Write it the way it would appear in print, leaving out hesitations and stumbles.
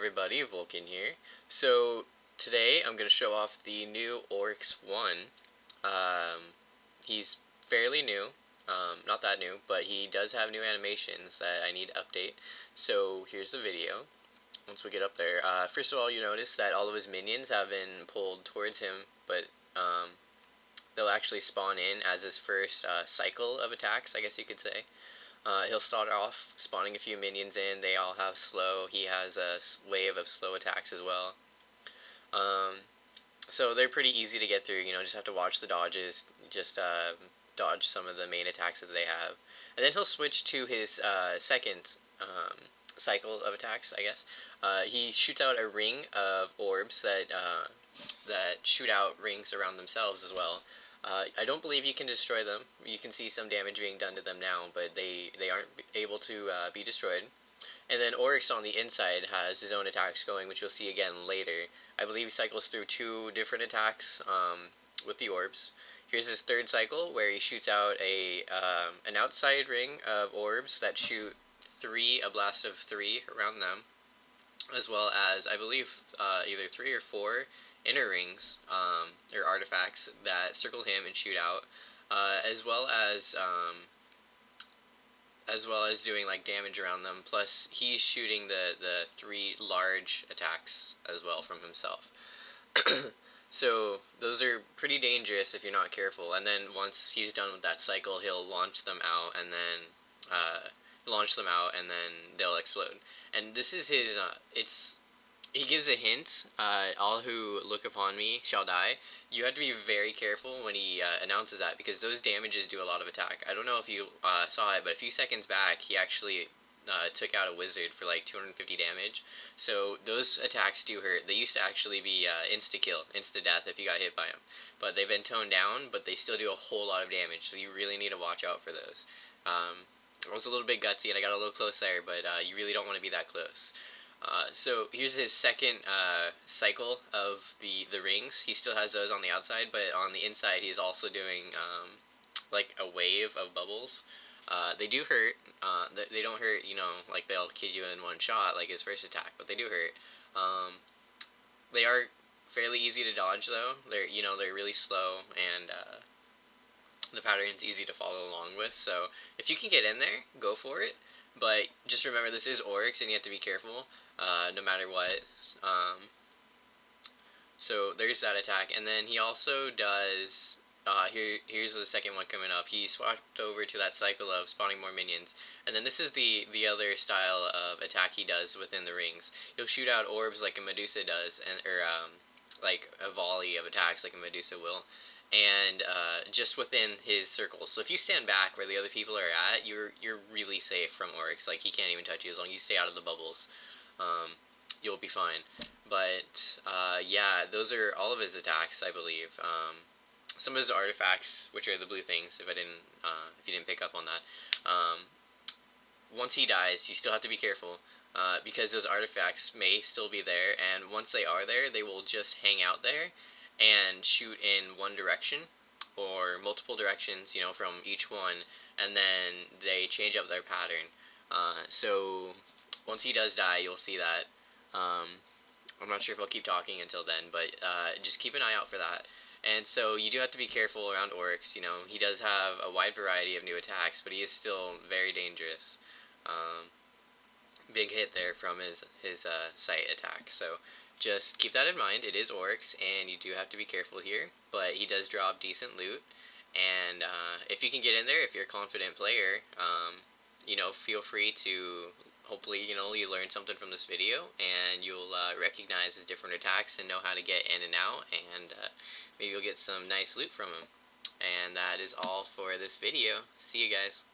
everybody, Vulcan here. So today I'm going to show off the new Oryx 1. He's fairly new, not that new, but he does have new animations that I need to update. So here's the video. Once we get up there, first of all, you notice that all of his minions have been pulled towards him, but they'll actually spawn in as his first cycle of attacks, I guess you could say. He'll start off spawning a few minions in. They all have slow. He has a wave of slow attacks as well. So they're pretty easy to get through. Just have to watch the dodges. Just dodge some of the main attacks that they have. And then he'll switch to his second cycle of attacks, I guess. He shoots out a ring of orbs that shoot out rings around themselves as well. I don't believe you can destroy them. You can see some damage being done to them now, but they aren't able to be destroyed. And then Oryx on the inside has his own attacks going, which you'll see again later. I believe he cycles through 2 different attacks with the orbs. Here's his third cycle, where he shoots out an outside ring of orbs that shoot a blast of 3 around them, as well as, I believe, either 3 or 4 inner rings, or artifacts that circle him and shoot out, as well as doing like damage around them. Plus, he's shooting the 3 large attacks as well from himself. So those are pretty dangerous if you're not careful. And then once he's done with that cycle, he'll launch them out, and then they'll explode. And this is his. He gives a hint, all who look upon me shall die. You have to be very careful when he announces that, because those damages do a lot of attack. I don't know if you saw it, but a few seconds back, he actually took out a wizard for like 250 damage. So those attacks do hurt. They used to actually be insta-kill, insta-death if you got hit by them. But they've been toned down, but they still do a whole lot of damage, so you really need to watch out for those. I was a little bit gutsy and I got a little close there, but you really don't want to be that close. So here's his second cycle of the rings. He still has those on the outside, but on the inside he's also doing like a wave of bubbles. They do hurt. They don't hurt, like they'll kill you in one shot like his first attack, but they do hurt. They are fairly easy to dodge though. They're really slow, and the pattern's easy to follow along with. So if you can get in there, go for it. But just remember, this is Oryx, and you have to be careful, no matter what. So there's that attack, and then he also does. Here's the second one coming up. He swapped over to that cycle of spawning more minions, and then this is the other style of attack he does within the rings. He'll shoot out orbs like a Medusa does, or like a volley of attacks like a Medusa will. And just within his circle. So if you stand back where the other people are at, you're really safe from Oryx. Like, he can't even touch you as long as you stay out of the bubbles. You'll be fine. But yeah, those are all of his attacks, I believe. Some of his artifacts, which are the blue things, if you didn't pick up on that. Once he dies, you still have to be careful, because those artifacts may still be there, and once they are there, they will just hang out there and shoot in one direction or multiple directions, from each one, and then they change up their pattern. So once he does die, you'll see that. I'm not sure if I'll keep talking until then, but just keep an eye out for that. And so you do have to be careful around Oryx. He does have a wide variety of new attacks, but he is still very dangerous. Big hit there from his sight attack. So just keep that in mind. It is Oryx, and you do have to be careful here, but he does drop decent loot. And if you can get in there, if you're a confident player, feel free to, hopefully, you learn something from this video, and you'll recognize his different attacks and know how to get in and out, and maybe you'll get some nice loot from him. And that is all for this video. See you guys.